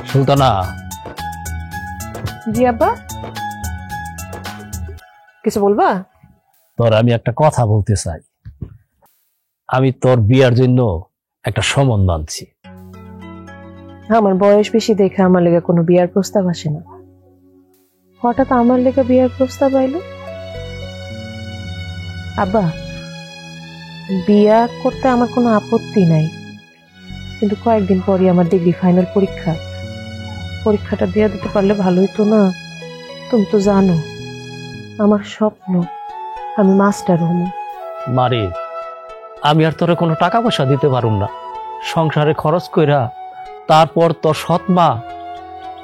সুলতানা। জি আব্বা, কিছু বলবা? তোর আমি একটা কথা বলতে চাই। আমি তোর বিয়ার জন্য একটা সম্বন্ধ আনছি। আমার বয়স বেশি দেখে আমার লেগে কোনো বিয়ার প্রস্তাব আসে না, হঠাৎ আমার লেগে বিয়ার প্রস্তাব আইলো। আব্বা, বিয়া করতে আমার কোনো আপত্তি নাই, কিন্তু কয়েকদিন পরই আমার ডিগ্রি ফাইনাল পরীক্ষাটা দিয়ে দিতে পারলে ভালোই তো না? তুমি তো জানো আমার স্বপ্ন আমি মাস্টার হব। মারে, আমি আর তোরে কোনো টাকা পয়সা দিতে পারুম না। সংসারে খরচ কইরা তারপর তোর সৎ মা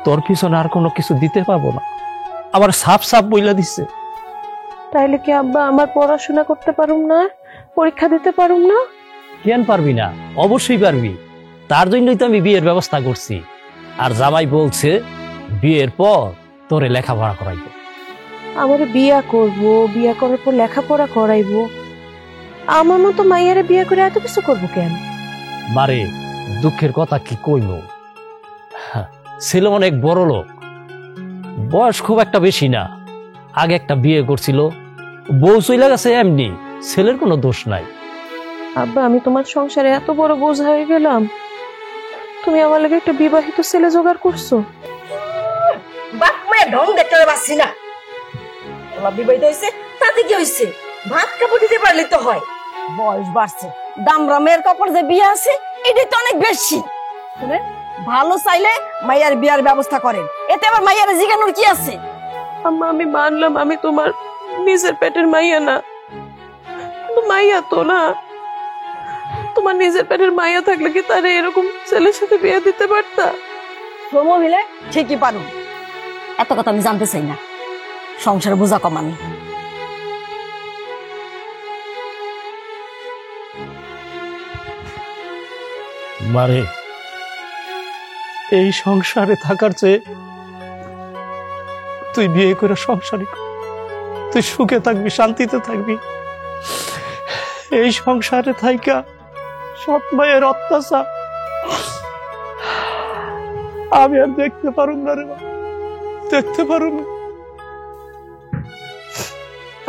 তোর পিছনে আর কোনো কিছু দিতে পারবো না। আমার সাপ সাপ বইলা দিচ্ছে। তাইলে কি আব্বা আমার পড়াশোনা করতে পারুম না, পরীক্ষা দিতে পারুম না? কেন পারবি না? অবশ্যই পারবি। তার জন্যই তো আমি বিয়ের ব্যবস্থা করছি। আর জামাই বলছে বিয়ের পর তোরে লেখাপড়া করাইবো। আমার বিয়া করব, বিয়া করার পর লেখাপড়া করাইবো? আমার মতো মাইয়ারে বিয়া করে এত কিছু করবো কেন? মারে, দুঃখের কথা কি কইব, ছিল অনেক বড় লোক, বয়স খুব একটা বেশি না। আগে একটা বিয়ে করছিল, বউ চইলা গেছে এমনি, ছেলের কোনো দোষ নাই। আব্বা, আমি তোমার সংসারে এত বড় বোঝা হয়ে গেলাম, তুমি আমার লাগে একটা বিবাহিত ছেলে জোগাড় করছো? বাপ মায়ের ঢং দেখতে পাচ্ছি না। ওলা বিবাহিত হয়েছে তাতে কি হয়েছে? ভাত কাপড় দিতে পারলে তো হয়। বয়স বাড়ছে, দামরা মেয়ের কাপড় যে বিয়ে আছে এটাই তো অনেক বেশি। শুনে ভালো চাইলে মাইয়ার বিয়ার ব্যবস্থা করেন, এতে আবার মাইয়ার জিগানোর কি আছে? আম্মা, আমি মানলাম আমি তোমার নিজের পেটের মাইয়া না, কিন্তু মাইয়া তো না। তোমার নিজের পেটের মাইয়া থাকলে কি তারে এরকম ছেলের সাথে বিয়ে দিতে পারতা? মহিলা ঠিকই পারুন, এত কথা আমি জানতে চাই না। সংসারে বোঝা কমানি। মারে, এই সংসারে থাকার চেয়ে তুই বিয়ে করে সংসারই কর। তুই সুখে থাকবি, শান্তিতে থাকবি। এই সংসারে থাইকা সৎ মায়ের অত্যাচার আমি আর দেখতে পারুম না রে, দেখতে পারুম না।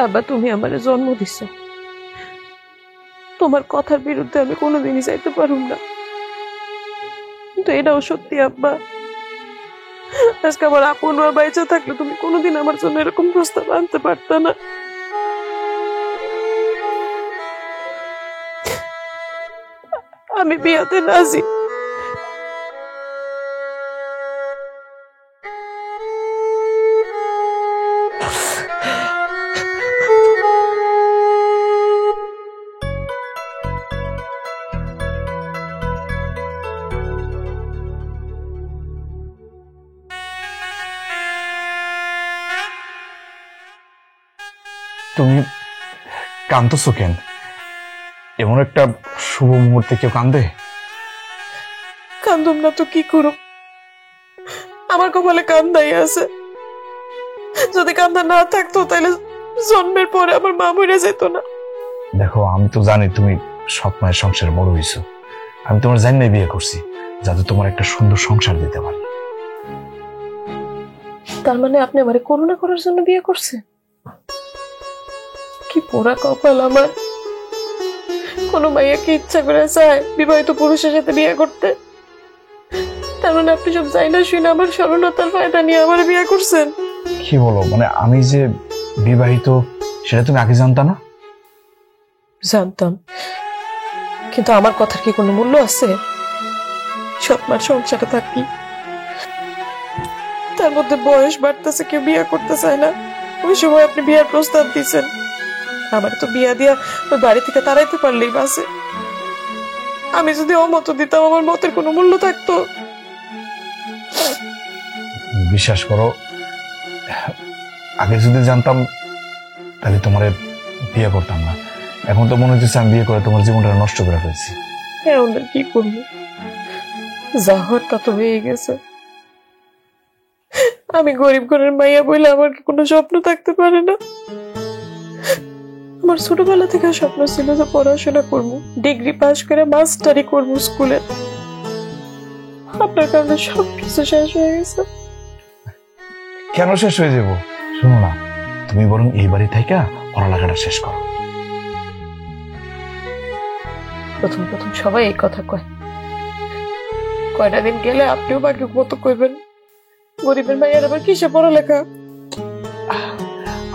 আব্বা, তুমি আমারে জন্ম দিছো, তোমার কথার বিরুদ্ধে আমি কোনোদিনই যাইতে পারুম না, কিন্তু এটাও সত্যি আব্বা, আজকে আমার আপন মা বাইচা থাকলে তুমি কোনোদিন আমার জন্য এরকম প্রস্তাব আনতে পারতা না। আমি বিয়াতে রাজি। তুমি কাঁদতেছো কেন? এমন একটা শুভ মুহূর্তে কেউ কান্দে? কান্দুম না তো কি করো, আমার কপালে কান্দাই আছে। যদি কান্দা না থাকতো তাহলে জন্মের পরে আমার মা মরে যেত না। দেখো, আমি তো জানি তুমি সৎ মায়ের সংসারে বড় হইছো। আমি তোমার জানি না বিয়ে করছি যাতে তোমার একটা সুন্দর সংসার দিতে পারি। তার মানে আপনি আমারে করুণা করার জন্য বিয়ে করছেন? কি পোড়া কপাল আমার। কোনো মাইয়া কি ইচ্ছা করে চায় বিবাহিত পুরুষের সাথে বিয়ে করতে? তার মানে আপনি সব যাই না শুনে আমার সরলতার ফায়দা নিয়ে আমার বিয়ে করছেন? কি বলো, মানে আমি যে বিবাহিত সেটা তুমি আগে জানতা না? জানতাম, কিন্তু আমার কথার কি কোনো মূল্য আছে? সৎ মার সংসারে থাকি, তার মধ্যে বয়স বাড়তেছে, কেউ বিয়ে করতে চায় না। ওই সময় আপনি বিয়ার প্রস্তাব দিচ্ছেন, আমার তো বিয়া দিয়া ওই বাড়ি থেকে তাড়াইতে পারলেই বাসে। আমি যদি অমত দিতাম আমার মতের কোনো মূল্য থাকতো? বিশ্বাস করো, আগে যদি জানতাম তাহলে তোমার বিয়ে করতাম না। এখন তো মনে হচ্ছে আমি বিয়ে করে তোমার জীবনটা নষ্ট করে ফেলছি। হ্যাঁ, ওনার কি করবো, যা হওয়ার তা তো হয়ে গেছে। আমি গরিব ঘরের মাইয়া বলে আমার কি কোনো স্বপ্ন থাকতে পারে না? আমার ছোটবেলা থেকে স্বপ্ন ছিল যে পড়াশোনা করবো, ডিগ্রি পাস করে মাস্টারি করবো স্কুলে। আপনার কারণে সবকিছু শেষ হয়ে গেছে। কেন শেষ হয়ে যাব? শোনো না, তুমি বরং এই বাড়ি থেকে পড়ালেখাটা শেষ করো। প্রথম প্রথম সবাই এই কথা কয়, কয়টা দিন গেলে আপনিও বাকি মতো কইবেন গরিবের মায়ের আবার কিসে পড়ালেখা।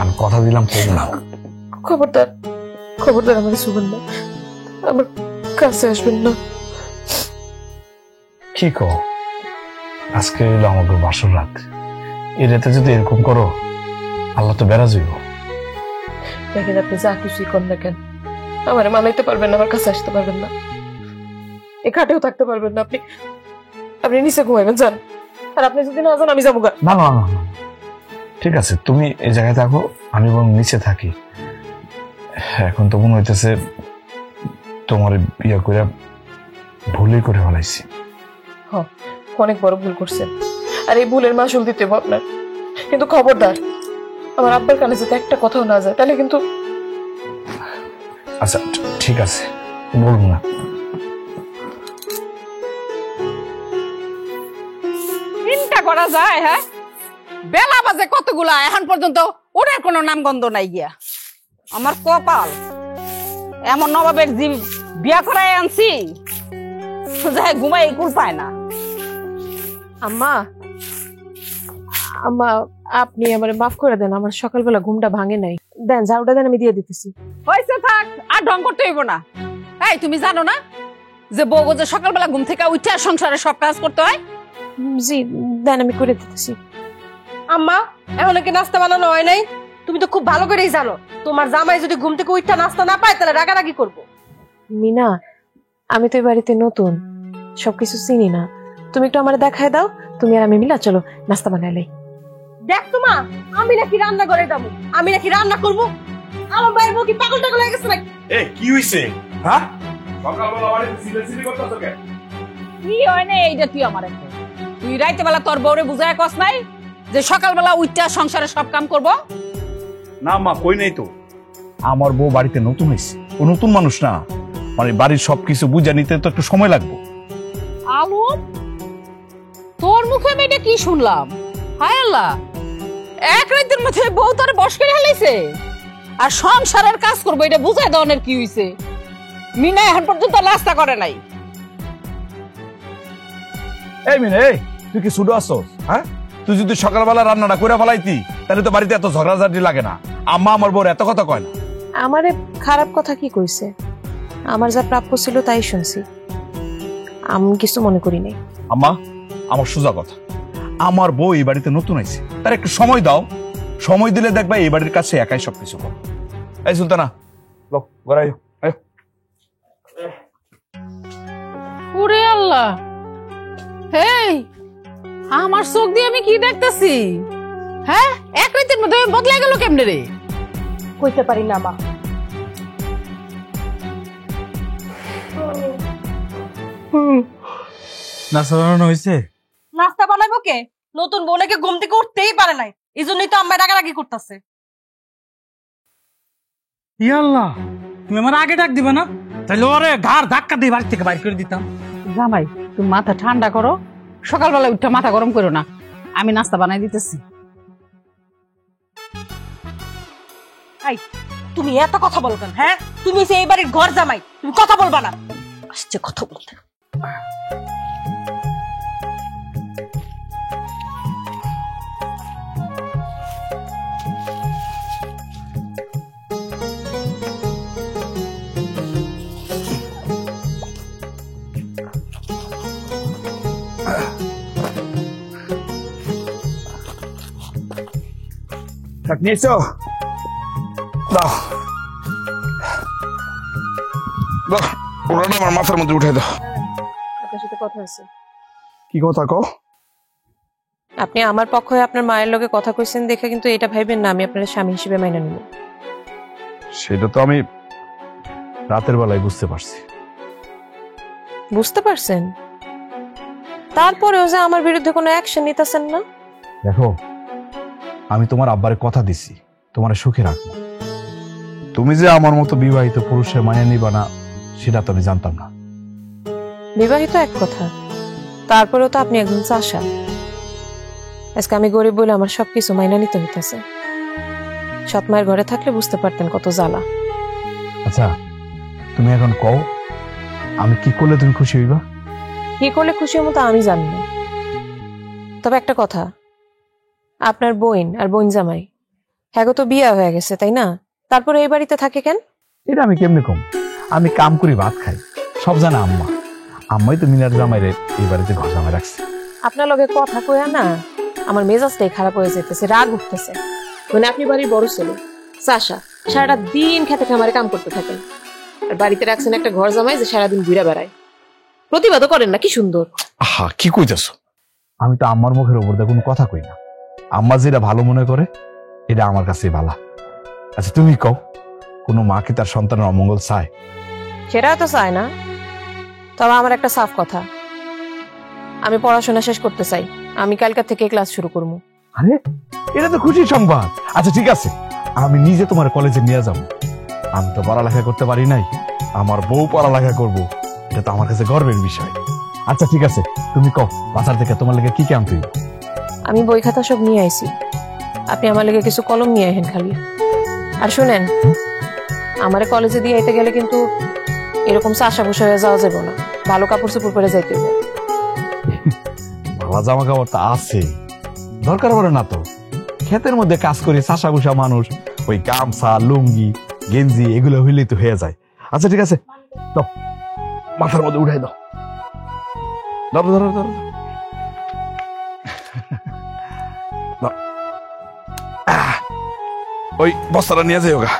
আমি কথা দিলাম করবো না। খবরদার খবরদার আমাকে শুবেন না, আমার কাছে আসবেন না। কি কো? আজকে হইলো আমাদের বাসর রাত, এই রাতে যদি এরকম করো আল্লাহ তো বেড়া যাইব। দেখেন আপনি যা কিছুই করেন না কেন, আমার মানাইতে পারবেন না, আমার কাছে আসতে পারবেন না, এ খাটেও থাকতে পারবেন না। আপনি আপনি নিচে ঘুমাইবেন যান, আর আপনি যদি না যান আমি যাবো গা। না না না না, ঠিক আছে তুমি এই জায়গায় থাকো, আমি বরং নিচে থাকি। এখন তো মনে হইতেছে তোমার বিয়ে করে ভুলই করে ফেলাইছি। অনেক বড় ভুল করছেন, আর এই ভুলের মাসুল দিতে হবে আপনার। কিন্তু খবরদার আমার আব্বার কানে যাতে একটা কথাও না যায়, তাহলে কিন্তু। আচ্ছা ঠিক আছে, বলবো না। চিন্তা করা যায়? হ্যাঁ, বেলা বাজে কতগুলা, এখন পর্যন্ত ওটার কোনো নামগন্ধ নাই গিয়া। আমার কপাল এমন নবাবের জীব বিয়া করাই আনছি, যাই ঘুমাই কুল পায় না। আম্মা আম্মা আপনি আমারে মাফ করে দেন, আমার সকালবেলা ঘুমটা ভাঙে নাই। দেন ঝাড়ুটা দেন, আমি দিয়ে দিতেছি। হয়েছে, থাক, আর ঢং করতে হইব না। এই তুমি জানো না যে বউ যে সকালবেলা ঘুম থেকে উঠে সংসারে সব কাজ করতে হয়? জি দেন, আমি করে দিতেছি। আম্মা এখন কি নাস্তা বানানো হয় নাই? তুমি তো খুব ভালো করেই জানো তোমার জামাই যদি ঘুম থেকে উঠা নাস্তা না পায় তাহলে রাগারাগি করবো। মিনা, আমি তো এই বাড়িতে নতুন, সবকিছু চিনি না, তুমি একটু আমার দেখায় দাও। তুমি আর আমি মিলা চলো নাস্তা বানাইলাই। দেখ তোমা, আমি নাকি রান্না করে যাবো, আমি নাকি রান্না করবো? আমার বাইরে বউ কি পাগল টাগল হয়ে গেছে নাকি? এ কি হইছে? হ্যাঁ, সকালবেলা বাড়িতে সিলে করতেছ কেন? কি হয় না এইটা তুই আমার একটা, তুই রাইতে বেলা তোর বউরে বুঝায় কস নাই যে সকালবেলা উঠটা সংসারে সব কাম করব? না মা, কই নাই তো। আমার বউ বাড়িতে নতুন হয়েছে, ও নতুন মানুষ না, মানে বাড়ির সবকিছু বুঝে নিতে তো একটু সময় লাগবে। আলু, তোর মুখে আমি এটা কি শুনলাম? হায় আল্লাহ, এক রাতের মধ্যে বউ তোর বশ করে হালাইছে, আর সংসারের কাজ করবো এটা বুঝাই দেওয়ানের কি হইছে? মিনা এখন পর্যন্ত নাস্তা করে নাই। এই মিনে, এই তুই কি ছুটো আসছস? হ্যাঁ, তুই যদি সকালবেলা রান্নাটা করে ফেলাইতি তাহলে তো বাড়িতে এত ঝগড়াঝাটি লাগে না। আম্মা আমার বউর এত কথা কয় না। আমারে খারাপ কথা কি কইছে? আমার যা প্রাপ্য ছিল তাই শুনছি, আমি কিছু মনে করি নাই। আম্মা, আমার সোজা কথা, আমার বউ এই বাড়িতে নতুন আইছে, তার একটু সময় দাও। সময় দিলে দেখবা এই বাড়ির কাছে একাই সবকিছু করো। এই সুলতানা, লোক গড়াই। ওরে আল্লাহ, হেই, আমার চোখ দিয়ে আমি কি দেখতেছি? হ্যাঁ, এক রাতের মধ্যে বদলে গেল কেমনে রে? কইতে পারি না মা। নাস্তা বানানো হয়েছে? নাস্তা বানাবো কে? নতুন বোনকে ঘুম থেকে উঠতেই পারে নাই, এই জন্যই তো আম্মা রাগারাগি করতেছে। ইয়াল্লাহ, তুমি আমার আগে ডাক দিবে না? তাহলে ওরে ঘাড় ধাক্কা দিয়ে বাড়ি থেকে বাইর করে দিতাম। জামাই, তুমি মাথা ঠান্ডা করো, সকালবেলা উঠে মাথা গরম করো না, আমি নাস্তা বানাই দিতেছি। তুমি এত কথা বলো কেন? হ্যাঁ, তুমি হচ্ছে এই বাড়ির ঘর জামাই, তুমি কথা বলবা না। আসছে কথা বলতে। নিয়েছো? দাও, ওটা আমার মাথার মধ্যে উঠে দাও। আপনার সাথে কথা আছে। কি কথা কও? আপনি আমার পক্ষ হয়ে আপনার মায়ের লগে কথা কইছেন দেখে কিন্তু এটা ভাইবেন না আমি আপনার স্বামী হিসেবে মাইনা নিব। সেটা তো আমি রাতের বেলায় বুঝতে পারছি। বুঝতে পারছেন? তারপরেও যে আমার বিরুদ্ধে কোনো অ্যাকশন নিতেছেন না? দেখো, আমি তোমার আব্বারে কথা দিছি তোমার সুখে রাখবো। তুমি যে আমার মতো বিবাহিত পুরুষের মানিয়ে নিবা না সেটা তো আমি জানতাম না। বিবাহিত এক কথা, তারপরেও তো আপনি একজন চাষা। আজকে আমি গরিব বলে আমার সবকিছু মাইনা নিতে হইতেছে। সৎ মায়ের ঘরে থাকলে বুঝতে পারতেন কত জ্বালা। আচ্ছা তুমি এখন কও আমি কি করলে তুমি খুশি হইবা? কি করলে খুশি হবো তা আমি জানি না। তবে একটা কথা, আপনার বোন আর বোন জামাই হ্যাঁ তো বিয়া হয়ে গেছে তাই না? তারপরে এই বাড়িতে থাকে কেন? এটা আমি কেমনে কম? আমি কাম করি ভাত খাই, সব জানে আম্মা। আম্মাই তো মিনার জামাইরে এই বাড়িতে ঘর জামাই রাখছে। আপনার লগে কথা কয়া না আমার মেজাজটাই খারাপ হয়ে যেতেছে, রাগ উঠতেছে। মানে আপনি বাড়ির বড় ছেলে, চাষা, সারাটা দিন খেতে খামারে কাম করতে থাকেন, আর বাড়িতে রাখছেন একটা ঘর জামাই যে সারাদিন ঘুরে বেড়ায়। প্রতিবাদও করেন না, কি সুন্দর। আহা কি কইতেছ? আমি তো আম্মার মুখের উপর দিয়ে কোনো কথা কই না। আম্মা যেটা ভালো মনে করে এটা আমার কাছে ভালো। আচ্ছা তুমি কও, কোনো মা কি তার সন্তানের অমঙ্গল চায়? সেটা তো চায় না। তবে আমার একটা সাফ কথা, আমি পড়াশোনা শেষ করতে চাই। আমি কালকা থেকে ক্লাস শুরু করবো। আরে এটা তো খুশি সংবাদ। আচ্ছা ঠিক আছে, আমি নিজে তোমার কলেজে নিয়ে যাব। আমি তো পড়ালেখা করতে পারি নাই, আমার বউ পড়ালেখা করব, এটা তো আমার কাছে গর্বের বিষয়। আচ্ছা ঠিক আছে, তুমি কও বাজার থেকে তোমার লেগে কি কি আনতে হইব? আমি বই খাতা সব নিয়ে আইছি, আপনি আমার লেগে কিছু কলম নিয়ে আইহেন খালি। আর শুনেন, আমারে কলেজে দিয়ে আইতে গেলে কিন্তু এরকম চাষা বসে হয়ে যাওয়া যাবে না, ভালো কাপড় চোপড় পরে যাইতে হবে। ভালো জামা কাপড় তো আছে, দরকার পড়ে না তো। ক্ষেতের মধ্যে কাজ করে চাষা বসা মানুষ ওই গামছা লুঙ্গি গেঞ্জি এগুলো হইলেই তো হয়ে যায়। আচ্ছা ঠিক আছে, দাও মাথার মধ্যে উঠাই দাও। ধরো ধরো ধরো দাও। ওই বস্তাটা নিয়ে যাই ওগা।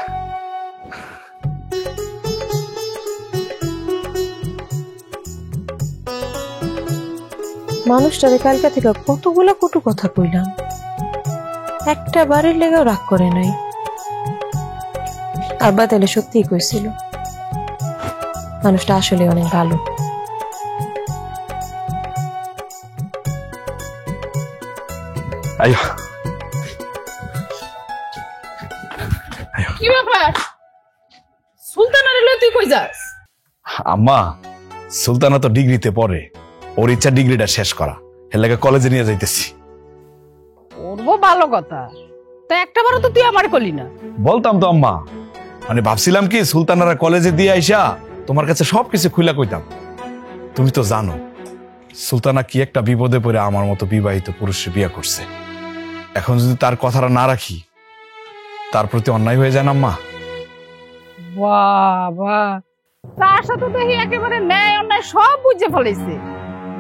মানুষটারে কালকা থেকে কতগুলা কটু কথা কইলাম, একটা বাড়ির লেগেও রাগ করে নাই। আব্বা তাহলে সত্যিই কইছিল মানুষটা আসলে অনেক ভালো। আইয়ো কি ব্যাপার? সুলতানারে লই তুই কই যাস? আম্মা, সুলতানা তো ডিগ্রিতে পড়ে, ওর ইচ্ছা ডিগ্রিটা শেষ করা, এর লাগে কলেজে নিয়ে যাইতেছি। করবো ভালো কথা, তা একটাবারও তো তুই আমার কলি না। বলতাম তো আম্মা, মানে ভাবছিলাম কি সুলতানারা কলেজে দিয়ে আইসা তোমার কাছে সবকিছু খুলে কইতাম। তুমি তো জানো সুলতানা কি একটা বিপদে পড়ে আমার মতো বিবাহিত পুরুষে বিয়ে করছে। এখন যদি তার কথাটা না রাখি তার প্রতি অন্যায় হয়ে যায় না আম্মা? বাবা, তার সাথে দেখি একেবারে ন্যায় অন্যায় সব বুঝে ফেলেছে।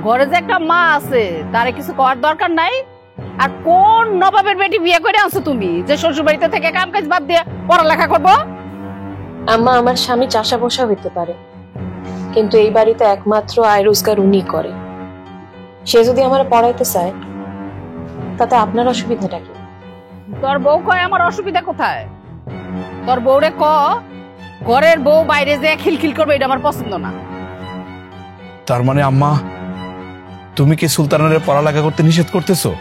ঘরে যে একটা মা আছে তারে কিছু করার দরকার নাই। আর কোন নবাবের বেটি বিয়ে করে আনছো তুমি যে শ্বশুর বাড়িতে থেকে কাম কাজ বাদ দিয়ে পড়ালেখা করবো? আম্মা, আমার স্বামী চাষা বসা হইতে পারে, কিন্তু এই বাড়িতে একমাত্র আয় রোজগার উনি করে। সে যদি আমার পড়াইতে চায় তাতে আপনার অসুবিধাটা কি? তোর বউ কয় আমার অসুবিধা কোথায়? তোর বউরে ক ঘরের বউ বাইরে যে খিলখিল করবে এটা আমার পছন্দ না। তার মানে আম্মা তুমি কি সুলতানের পড়ালেখা করতে নিষেধ করতেছো?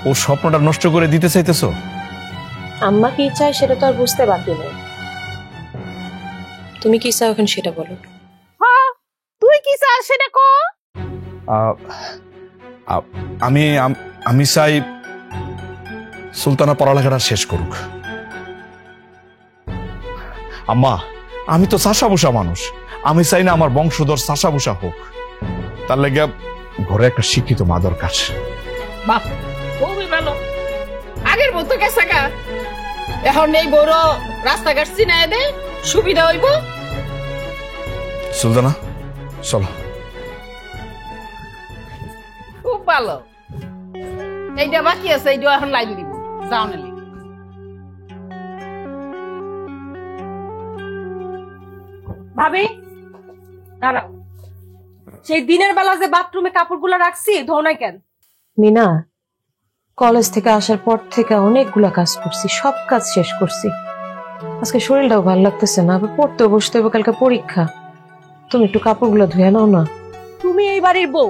ওর স্বপ্নটা নষ্ট করে দিতে চাইতেছো? আম্মা কি চায় সেটা তো আর বুঝতে বাকি নেই। তুমি কি চাও এখন সেটা বলো। হ্যাঁ, তুই কি চাস সেটা ক। আমি আমি চাই সুলতানা পড়ালেখাটা শেষ করুক। আম্মা, আমি তো চাষা বসা মানুষ, আমি চাই না আমার বংশধর চাষা বসা হোক। তার লাগে ঘরে একটা শিক্ষিত মা দরকার। বাপ খুবই ভালো, আগের মতো গেছে গা। এখন এই বড় রাস্তাঘাট চিনায় দে, সুবিধা হইব। সুলতানা চলো। খুব ভালো, এইটা বাকি আছে, এইটা এখন লাইন দিব। যাও না ভাবি, দাঁড়াও। সেই দিনের বেলা যে বাথরুমে কাপড়গুলো রাখছি ধো নাই কেন? মিনা, কলেজ থেকে আসার পর থেকে অনেকগুলা কাজ করছি, সব কাজ শেষ করছি। আজকে শরীরটাও ভালো লাগতেছে না, আবার পড়তেও বসতে হবে, কালকে পরীক্ষা। তুমি একটু কাপড়গুলো ধুয়ে নাও না। তুমি এই বাড়ির বউ,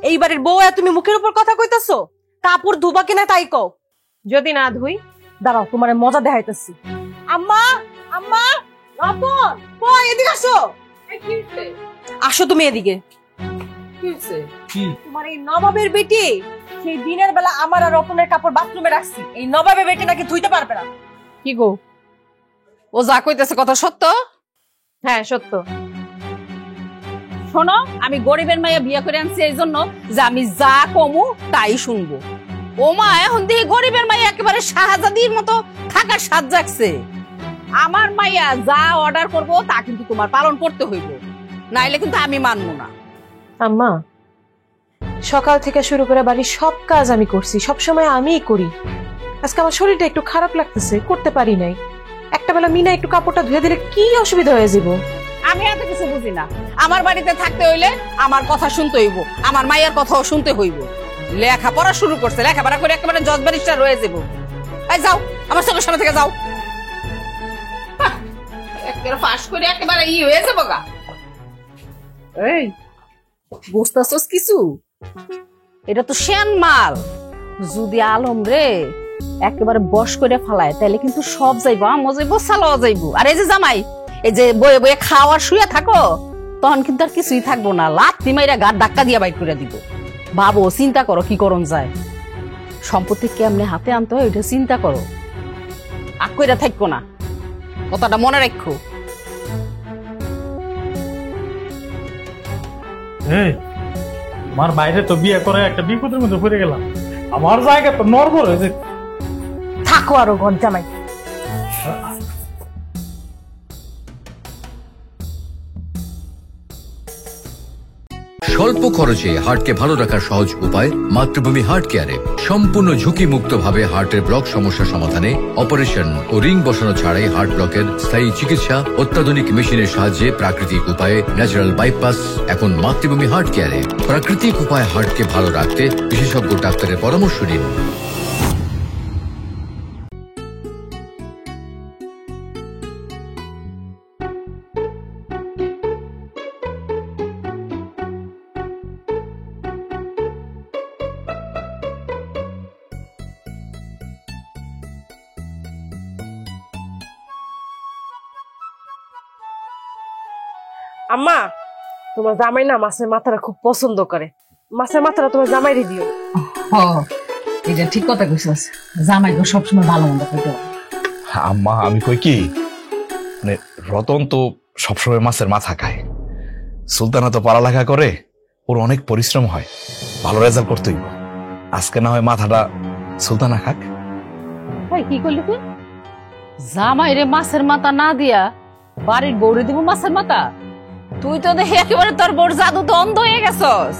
এই বাড়ির বউ আর তুমি মুখের উপর কথা কইতাছো? কাপড় ধুবা কিনা তাই কও। যদি না ধুই? দাঁড়াও, তোমার মজা দেখাইতেছি। আম্মা, আম্মা, রতন, কই এদিকে আসো। আসো তুমি এদিকে। তোমার এই নবাবের বেটি সেই দিনের বেলা আমার আর রতনের কাপড় বাথরুমে রাখছি, এই নবাবের বেটি নাকি ধুইতে পারবে না। কি গো, ও যা কইতেছে কথা সত্য? হ্যাঁ সত্য। শোনো, আমি গরিবের মাইয়া বিয়ে করে আনছি এই জন্য যে আমি যা কমু তাই শুনবো। ও মা এখন দিয়ে গরিবের মাইয়া একেবারে শাহজাদির মতো থাকার সাজ জাগছে। আমার মাইয়া যা অর্ডার করবো তা কিন্তু তোমার পালন করতে হইব, নাইলে কিন্তু আমি মানবো না। আম্মা, সকাল থেকে শুরু করে বাড়ির সব কাজ আমি করছি, সব সময় আমিই করি। আজকে আমার শরীরটা একটু খারাপ লাগতেছে, করতে পারি নাই। একটা বেলা মিনা একটু কাপড়টা ধুয়ে দিলে কি অসুবিধা হয়ে যাব? আমি এত কিছু বুঝি না। আমার বাড়িতে থাকতে হইলে আমার কথা শুনতে হইব, আমার মায়ের কথাও শুনতে হইব। লেখাপড়া শুরু করছে, লেখাপড়া করে একেবারে জজ ব্যারিস্টার রয়ে যাব। এই যাও, আমার চোখের সামনে থেকে যাও। একেবারে ফাঁস করে একেবারে হয়ে যাবো গা। এই বুঝতেছস কিছু? এটা তো শ্যান মাল। যদি আলম রে একেবারে বশ করে ফেলায় তাহলে কিন্তু সব যাইবো, আমও যাইবো, সালাও যাইবো। আর এই যে জামাই, এই যে বয়ে বয়ে খাওয়ার শুয়ে থাকো, তখন কিন্তু আর কিছুই থাকবো না। লাথি মাইরা গার ধাক্কা দিয়া বাইর করে দিব। ভাবো, চিন্তা করো কি করণ যায়। সম্পত্তি কেমনে হাতে আনতে হয় এটা চিন্তা করো, আগ কইরা থাকবো না। কথাটা মনে রাখো। এই আমার বাইরে তো বিয়ে করে একটা বিপদের মধ্যে পড়ে গেলাম, আমার জায়গা তো নড়বড় হয়ে যায়। থাকো আরো ঘর জামাই। স্বল্প খরচে হার্টকে ভালো রাখার সহজ উপায় মাতৃভূমি হার্ট কেয়ারে। সম্পূর্ণ ঝুঁকি মুক্ত ভাবে হার্টের ব্লক সমস্যা সমাধানে অপারেশন ও রিং বসানো ছাড়াই হার্ট ব্লকের স্থায়ী চিকিৎসা অত্যাধুনিক মেশিনের সাহায্যে প্রাকৃতিক উপায়ে ন্যাচারাল বাইপাস এখন মাতৃভূমি হার্ট কেয়ারে। প্রাকৃতিক উপায়ে হার্টকে ভালো রাখতে বিশেষজ্ঞ ডাক্তারের পরামর্শ নিন। আম্মা, তোমার জামাই না মাছের মাথাটা খুব পছন্দ করে। মাছের মাথাটা তোমার জামাইরে দিও। এটা ঠিক কথা কইছস, জামাই গো সবসময় ভালো মন্দ কইতে। আম্মা, আমি কই কি, মানে রতন তো সবসময় মাছের মাথা খায়, সুলতানা তো পড়ালেখা করে, ওর অনেক পরিশ্রম হয়, ভালো রেজাল্ট করতেই। আজকে না হয় মাথাটা সুলতানা খাক। ভাই কি করলি তুই? জামাই রে মাছের মাথা না দিয়া বাড়ির বউরে দিব মাছের মাথা? তুই তো দেখি একেবারে তোর বউর জাদু তো অন্ধ হয়ে গেছস।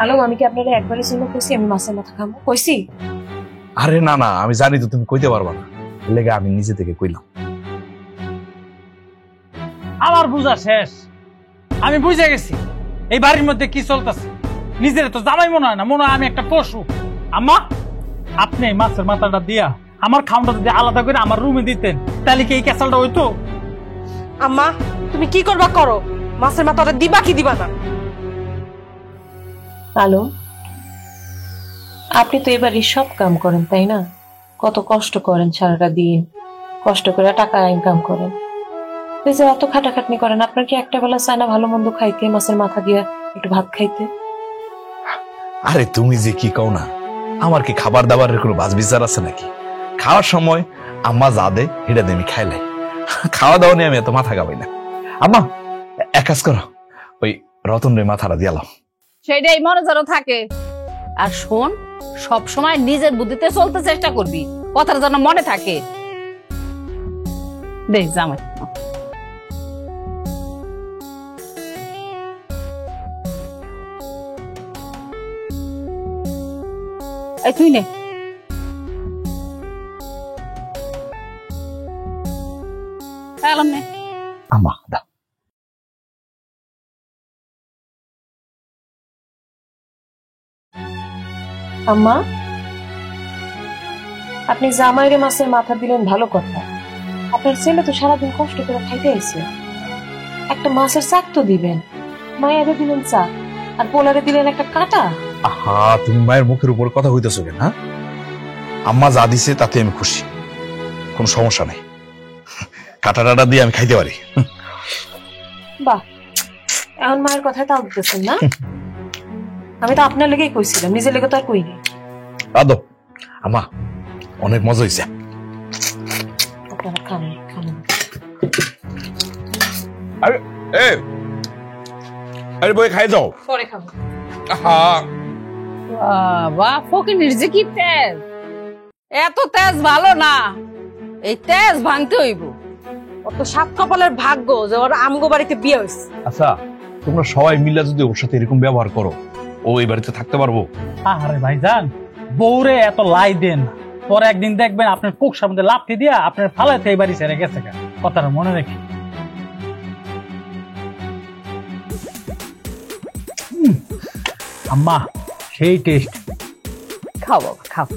আলম, আমি কি আপনারা একবারের জন্য কইছি আমি মাছের মাথা খাবো? কইছি? আরে না না, আমি জানি তো তুমি কইতে পারবা না, লেগে আমি নিজে থেকে কইলাম। আমার বুঝা শেষ, আমি বুঝে গেছি এই বাড়ির মধ্যে কি চলতেছে। নিজের তো জামাই মনে হয় না, মনে হয় আমি একটা পশু। আম্মা, আপনি এই মাছের মাথাটা দিয়া আমার খাওয়াটা যদি আলাদা করে আমার রুমে দিতেন তাহলে কি এই ক্যাসালটা হইতো? আম্মা, তুমি কি করবা করো, মাছের মাথাটা দিবা কি দিবা না? আলম, আপনি তো এবারই সব কাম করেন তাই না? কত কষ্ট করেন সারাটা দিন, কষ্ট করে টাকা ইনকাম করেন, এই যে এত খাটাখাটনি করেন, আপনার কি একটা বেলা চায় না ভালো মন্দ খাইতে, মাছের মাথা দিয়ে একটু ভাত খাইতে? আরে তুমি যে কি কও না, আমার কি খাবার দাবারের কোনো বাজ বিচার আছে নাকি? খাওয়ার সময় আম্মা যা দে এটা দিয়ে আমি খাইলাই, খাওয়া দাওয়া নিয়ে আমি এত মাথা গাবাই না। আম্মা, এক কাজ করো, ওই রতন রে মাথাটা দিয়ালাম। সেটাই মনে যেন থাকে। আর শোন, সব সময় নিজের বুদ্ধিতে চলতে চেষ্টা করবি, কথাটা যেন মনে থাকে। দেখ জামাই, এই তুই নে। এলাম নে। আম্মা দাও। আম্মা, আপনি জামাইরে মাছের মাথা দিলেন ভালো কথা, আপনার ছেলে তো সারাদিন কষ্ট করে খাইতে আইছে, একটা মাছের চাক তো দিবেন। মায়েরে দিলেন চাক আর পোলারে দিলেন একটা কাঁটা। আহা, তুমি মায়ের মুখের উপর কথা হইতেছো কেন? হ্যাঁ, আম্মা যা দিছে তাতে আমি খুশি, কোনো সমস্যা নেই, কাটা টাটা দিয়ে আমি খাইতে পারি। বাহ, এখন মায়ের কথা তাও দিতেছেন না? আমি তো আপনার লেগেই কইছিলাম, নিজের লেগে তো আর কইনি। আদো আমা অনেক মজা হয়েছে। আপনারা খান খান। আরে এ আরে বই খাই যাও। পরে খাবো। হ্যাঁ বাবা ফকিনির যে কি তেজ, এত তেজ ভালো না, এই তেজ ভাঙতে হইব। অত সাত কপালের ভাগ্য যে ওর আমগো বাড়িতে বিয়ে হয়েছে। আচ্ছা তোমরা সবাই মিলে যদি ওর সাথে এরকম ব্যবহার করো, ও এই বাড়িতে থাকতে পারবো? আরে ভাইজান, বউরে এত লাই দেন, পরে একদিন দেখবেন আপনার কুকসার মধ্যে লাফটি দিয়া আপনার ফালাইতে এই বাড়ি ছেড়ে গেছে। কথাটা মনে রাখি। আম্মা সেই টেস্ট। খাও বাবা খাও।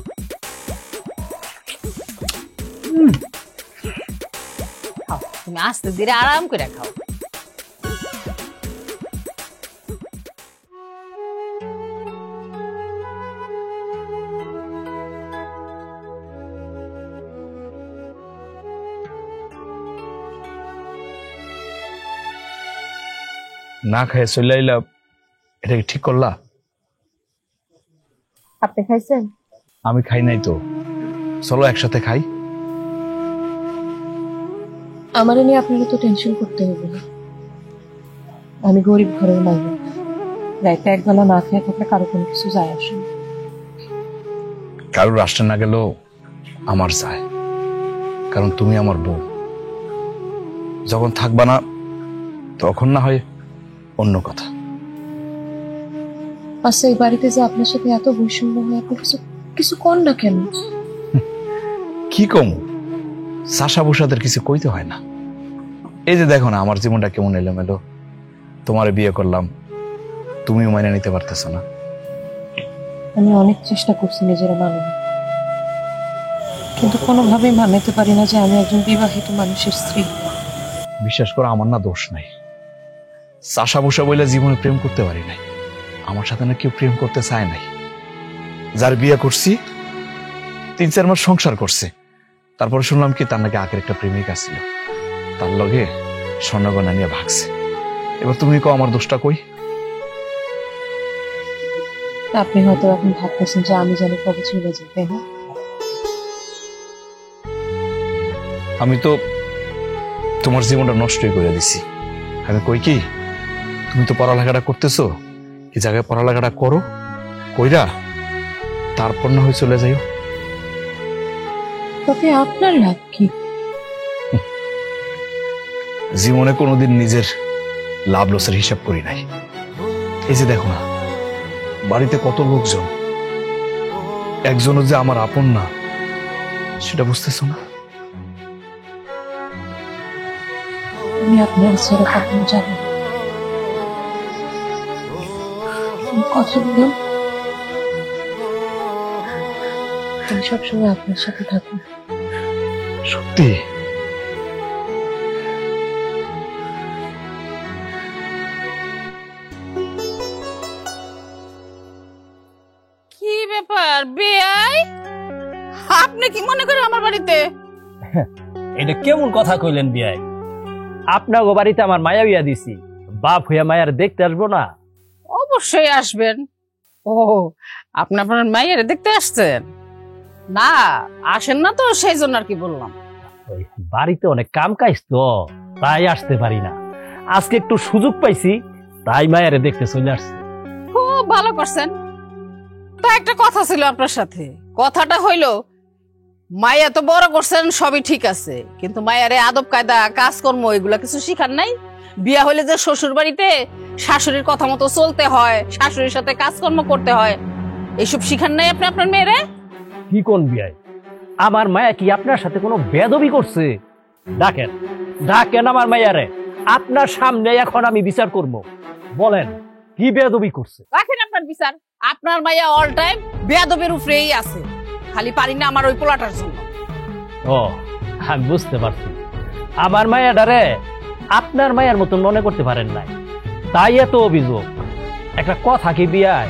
খাও, তুমি আস্তে ধীরে আরাম করে খাও। না খায় চলে আইলা, এটা কি ঠিক করলা? আপনি খাইছেন? আমি খাই নাই তো, চলো একসাথে খাই। আমার নিয়ে আপনারা তো টেনশন করতে হবে না। আমি গরিব ঘরের মাইয়া, রাইতে একবেলা না খেয়ে থাকলে কারো কোনো কিছু যায় আসে না। কারোর রাষ্ট্রে না গেলেও আমার চায়, কারণ তুমি আমার বউ। যখন থাকবা না তখন না হয় অন্য কথা। আচ্ছা, এই বাড়িতে যে আপনার সাথে এত বৈষম্য হয়, আপনি কিছু কিছু কর না কেন? কি কম, চাষা বসাদের কিছু কইতে হয় না। এই যে দেখো না আমার জীবনটা কেমন এলোমেলো, তোমারে বিয়ে করলাম, তুমিও মাইনে নিতে পারতেছো না। আমি অনেক চেষ্টা করছি নিজের মানানো, কিন্তু কোনোভাবেই মানাতে পারি না যে আমি একজন বিবাহিত মানুষের স্ত্রী। বিশ্বাস করো আমার না দোষ নাই, চাষা বসা বইলে জীবনে প্রেম করতে পারি নাই। আমার সাথে না কেউ প্রেম করতে চায় নাই। যার বিয়ে করছি 3-4 মাস সংসার করছে, তারপরে শুনলাম কি তার নাকি আগের একটা প্রেমিকা ছিল, তার লগে স্বর্ণগয়না নিয়ে ভাগছে। এবার তুমি কও আমার দোষটা কই? আপনি হয়তো এখন ভাবতেছেন যে আমি জানি কবে চলে যাই, তাই না? আমি তো তোমার জীবনটা নষ্টই করে দিছি। আমি কই কি, তুমি তো পড়ালেখাটা করতেছো, এই জায়গায় পড়ালেখাটা করো, কইরা তারপর না হয়ে চলে যাইও। তাতে আপনার লাভ কি? জীবনে কোনোদিন নিজের লাভ লসের হিসাব করি নাই। এই যে দেখো না বাড়িতে কত লোকজন, একজনও যে আমার আপন না সেটা বুঝতেছো না। আমি আপনার ছেড়ে কখনো যাবো না। কথা বলুন, আমি সবসময় আপনার সাথে থাকুন। সত্যি? কি ব্যাপার বেয়াই, আপনি কি মনে করেন আমার বাড়িতে? এটা কেমন কথা কইলেন বিয়াই? আপনার বাড়িতে আমার মায়া বিয়া দিছি, বাপ হইয়া মায়ার দেখতে আসবো না? অবশ্যই আসবেন। ও, আপনি আপনার মায়ের দেখতে আসছেন? না আসেন না তো, সেই জন্য আর কি বললাম। ওই বাড়িতে অনেক কাম কাজ তো, তাই আসতে পারি না। আজকে একটু সুযোগ পাইছি, তাই মায়ারে দেখতে চলে আসছি। খুব ভালো করছেন। তো একটা কথা ছিল আপনার সাথে, কথাটা হইলো মায়া তো বড় করছেন, সবই ঠিক আছে, কিন্তু মায়ারে আদব কায়দা কাজকর্ম এগুলা কিছু শিখার নাই? বিয়া হইলে যে শ্বশুর বাড়িতে শাশুড়ির কথা মতো চলতে হয়, শাশুড়ির সাথে কাজকর্ম করতে হয়, এইসব শিখার নাই আপনি আপনার মেয়েরে? কি কোন বিয়াই, আমার মায়া কি আপনার সাথে কোনো বেদবি করছে? ডাকেন ডাকেন আমার মায়ারে, আপনার সামনে এখন আমি বিচার করব। বলেন কি বেদবি করছে? রাখেন আপনার বিচার। আপনার মায়া অল টাইম বেয়াদবের উপরেই আছে, খালি পারি না আমার ওই পোলাটার জন্য। ও, আমি বুঝতে পারছি। আমার মায়াডারে আপনার মায়ের মতন মনে করতে পারেন নাই, তাই এত অভিযোগ। একটা কথা কি বিয়াই,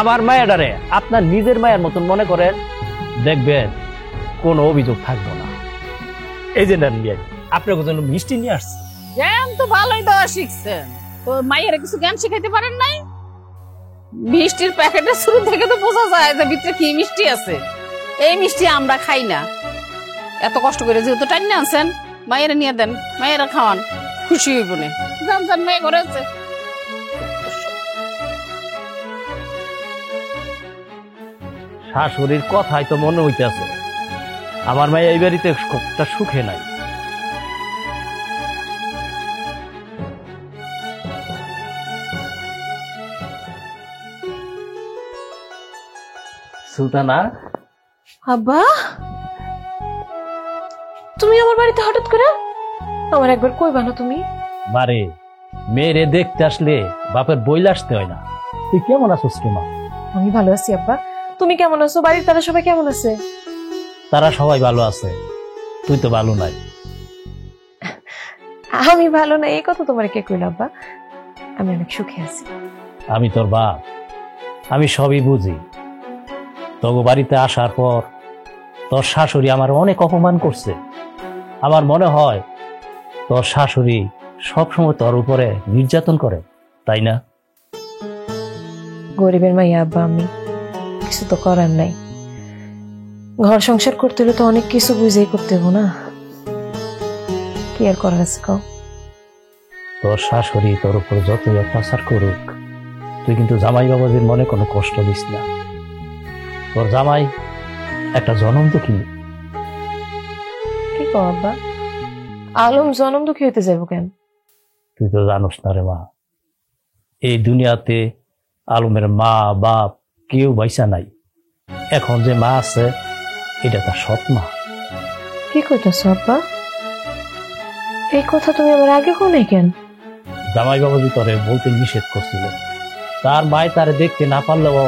আমার মায়াডারে আপনার নিজের মায়ের মতন মনে করেন, দেখবেন কোনো অভিযোগ থাকবো না। এই যে নেন বিয়াই, আপনার জন্য মিষ্টি নিয়ে আসছে। জ্ঞান তো ভালোই দেওয়া শিখছেন, তো মায়ের কিছু জ্ঞান শিখাইতে পারেন নাই? মিষ্টির প্যাকেটের শুরু থেকে তো বোঝা যায় যে ভিতরে কি মিষ্টি আছে। এই মিষ্টি আমরা খাই না। এত কষ্ট করে যেহেতু টাইনে আনছেন, মায়েরা নিয়ে দেন, মায়েরা খাওয়ান, খুশি হইব না। জান জান মেয়ে ঘরে আছে। শাশুড়ির কথাই তো মনে হইতেছে আমার মায়ে এই বাড়িতে একটা সুখে নাই। সুলতানা, আব্বা তুমি আমার বাড়িতে হঠাৎ করে? আমার একবার কইবা না তুমি? বারে মেয়েরে দেখতে আসলে বাপের বইলে আসতে হয় না। তুই কেমন আছিস রে মা? আমি ভালো আছি আব্বা, তুমি কেমন আছো? বাড়ির তারা সবাই কেমন আছে? তারা সবাই ভালো আছে, তুই তো ভালো নাই। আমি ভালো না এই কথা তোমার কে কইল আব্বা? আমি অনেক সুখে আছি। আমি তোর বাপ, আমি সবই বুঝি। তগো বাড়িতে আসার পর তোর শাশুড়ি আমার অনেক অপমান করছে। আমার মনে হয় তোর শাশুড়ি সবসময় তোর উপরে নির্যাতন করে, তাই না? গরিবের মাইয়া আব্বা, আমি কিছু তো করার নাই। ঘর সংসার করতে হলে তো অনেক কিছু বুঝেই করতে হবো না? কি আর করার আছে কও? তোর শাশুড়ি তোর উপর যতই অত্যাচার করুক, তুই কিন্তু জামাই বাবাজির মনে কোনো কষ্ট দিস না। তোর জামাই একটা জনম দুঃখী। কি কও আব্বা? আলম জনম দুঃখী হইতে যাবো কেন? তুই তো জানোস না রে মা, এই দুনিয়াতে আলমের মা বাপ কেউ বাইসা নাই। এখন যে মা আছে এটা তার সৎ মা। কি কইতেছ আব্বা? এই কথা তুমি আমার আগে কও নাই কেন? জামাই বাবাজি তোরে বলতে নিষেধ করছিল। তার মায় তারে দেখতে না পারলেও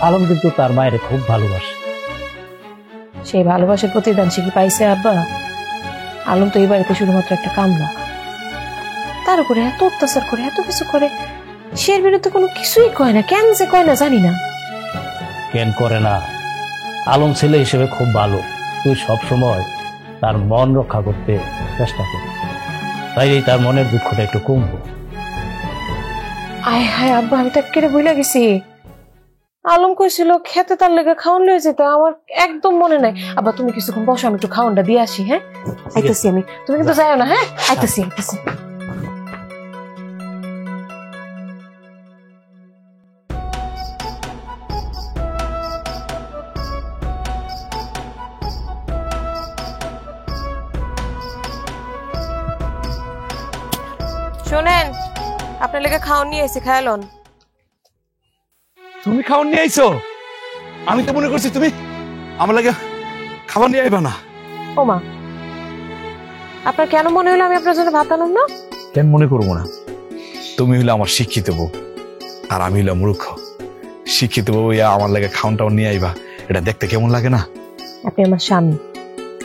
আলম কিন্তু তার মায়ের খুব ভালোবাসে। সেই ভালোবাসার প্রতিদান সে কি পাইছে আব্বা? আলম তো এই বাড়িতে শুধুমাত্র একটা কামলা, তার উপরে এত অত্যাচার করে, এত কিছু করে, সে এর বিরুদ্ধে কোনো কিছুই কয় না। কেন যে কয় না জানি না। কেন করে না? আলম ছেলে হিসেবে খুব ভালো, তুই সব সময় তার মন রক্ষা করতে চেষ্টা করিস, তাই তার মনের দুঃখটা একটু কমবো। আয় হায় আব্বা, আমি তো একেবারে ভুলে গেছি। আলম কইছিল খেতে তার লেগে খাওয়ান লয়ে যেতে, আমার একদম মনে নাই। আব্বা তুমি কিছুক্ষণ বসো, আমি একটু খাওয়ানটা দিয়ে আসি। হ্যাঁ আইতেছি আমি, তুমি কিন্তু যাও না। হ্যাঁ আইতেছি আইতেছি। শোনেন, আপনার লেগে খাওয়ান নিয়ে এসে খায়ালন। তুমি খাবার নিয়ে আইছো? আমি তো মনে করছি তুমি আমার লাগে খাবার নিয়ে আইবা না। ও মা, আপনার কেন মনে হলো আমি আপনার জন্য ভাত আনুম না? কেন মনে করবো না? তুমি হইলে আমার শিক্ষিত বউ, আর আমি হইলাম মূর্খ। শিক্ষিত বউ ইয়া আমার লাগে খাওয়ান টাউন নিয়ে আইবা, এটা দেখতে কেমন লাগে না? আপনি আমার স্বামী,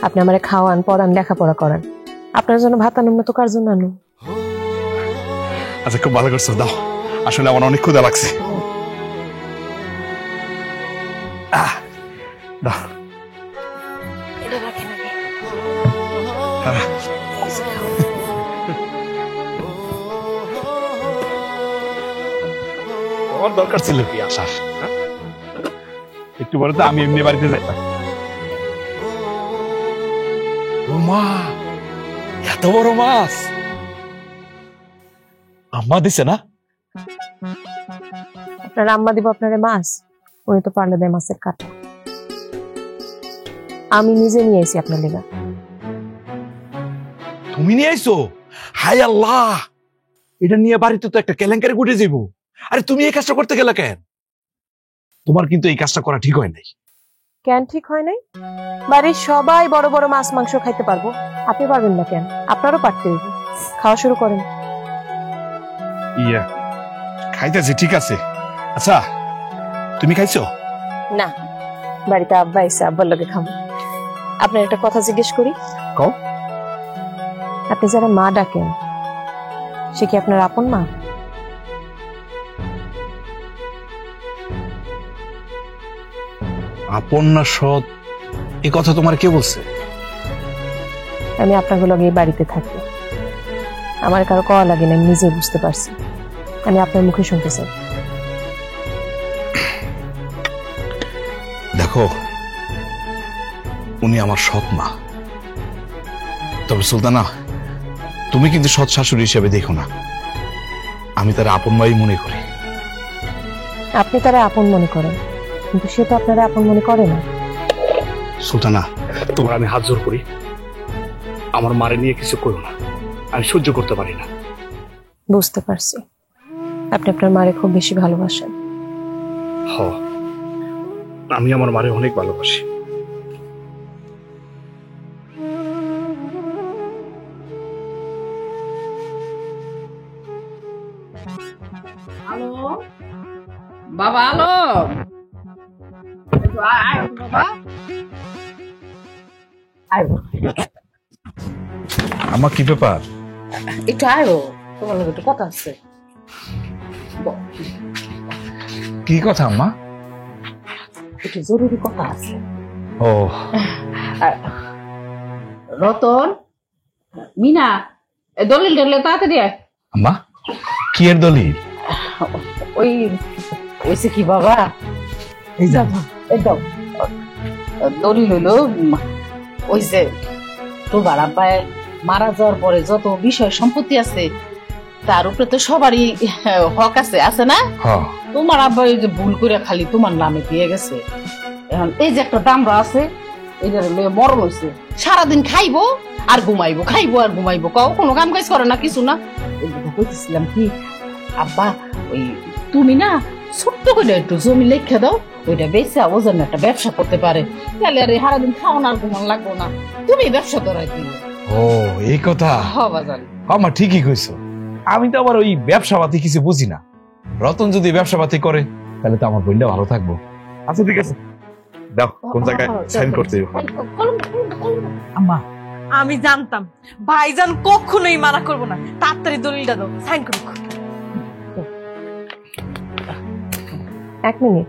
আপনি আমার খাওয়ান, পড়ান, লেখাপড়া করান। আপনার জন্য ভাত আনুম না তো কার জন্য আনুম? আচ্ছা, খুব ভালো করছো, দাও। আসলে আমার অনেক ক্ষুধা লাগছে। দাও। তোমার দরকার ছিল কি আসার? একটু বলো তো, আমি এমনি বাড়িতে যাইতাম। ও মা, এত বড় মাছ আম্মা দিছে না? আপনার আম্মা দিব আপনারে মাছ? উনি তো পারলে দেয় মাছের কাটা। আমি নিজে নিয়ে এসি আপনার লেগা। তুমি নিয়ে আইছো? হায় আল্লাহ, এটা নিয়ে বাড়িতে তো একটা কেলেঙ্কারি ঘটে যাবো। আরে তুমি এই কাজটা করতে গেলে কেন? তোমার কিন্তু এই কাজটা করা ঠিক হয় নাই। কেন ঠিক হয় নাই? বাড়ির সবাই বড় বড় মাছ মাংস খাইতে পারবো, আপনি পারবেন না কেন? আপনারও পারতে হইবে। খাওয়া শুরু করেন। ইয়া, খাইতেছি, ঠিক আছে। আচ্ছা, তুমি খাইছো? না, বাড়িতে আব্বা এসে, আব্বার লগে খাবো। আপনার একটা কথা জিজ্ঞেস করি। কও। আপনি যারা মা ডাকেন, সে কি আপনার আপন মা? আপন না সৎ, এই কথা তোমার কে বলছে? আমি আপনার লগে এই বাড়িতে থাকি, আমার কারো কওয়া লাগে না, আমি নিজেই বুঝতে পারছি। আমি আপনার মুখে শুনতে চাই। দেখো, উনি আমার সৎ মা। তবে সুলতানা, তুমি কিন্তু সৎ শাশুড়ি হিসেবে দেখো না, আমি তার আপন ভাই মনে করি। আপনি তারা আপন মনে করেন, কিন্তু সে তো আপনারা আপন মনে করে না। সুলতানা, তোমার আমি হাত জোর করি, আমার মারে নিয়ে কিছু করো না, আমি সহ্য করতে পারি না। বুঝতে পারছি, আপনি আপনার মারে খুব বেশি ভালোবাসেন। হ, আমি আমার মারে অনেক ভালোবাসি। হ্যালো বাবা, হ্যালো বাবা, আমার কি ব্যাপার? একটু আয়ো, তোমার লোক একটু কথা আছে। কি কথা আম্মা? একটু জরুরি কথা আছে। ও, রতন, মিনা, দলিল দলিল তাড়াতাড়ি আয়। আম্মা, কি এর দলিল? ওই ওইসে কি বাবা, এই যাও একদম দলিল হইলো, ওই যে তোর বাড়াব্বায় মারা যাওয়ার পরে যত বিষয় সম্পত্তি আছে তার উপরে তো সবারই হক আছে, আছে না? হ্যাঁ। তোমার আব্বা ওই যে ভুল করে খালি তোমার নামে দিয়ে গেছে। এখন এই যে একটা দামরা আছে, এটার মরণ হয়েছে, সারাদিন খাইবো আর ঘুমাইবো, খাইবো আর ঘুমাইবো, কোনো কাম কাজ করে না, কিছু না। কইতেছিলাম কি আব্বা, ওই তুমি না ছোট্ট করে একটু জমি লেখা দাও, ওইটা বেচে ও যেন একটা ব্যবসা করতে পারে, তাহলে আর সারাদিন খাওয়ান আর ঘুমান লাগবো না, তুমি ব্যবসা করাই দিও। ও, এই কথা। হবা জানি আমার ঠিকই কইছো, আমি তো আবার ওই ব্যবসা পাতি কিছু বুঝি না। রতন যদি ব্যবসা পাতি করে তাহলে তো আমার বোনটা ভালো থাকবো। আচ্ছা ঠিক আছে, দাও কোন জায়গায় সাইন করতে হবে। আম্মা, আমি জানতাম ভাইজান কখনোই মানা করবো না, তাড়াতাড়ি দলিলটা দাও, সাইন করুক। 1 মিনিট।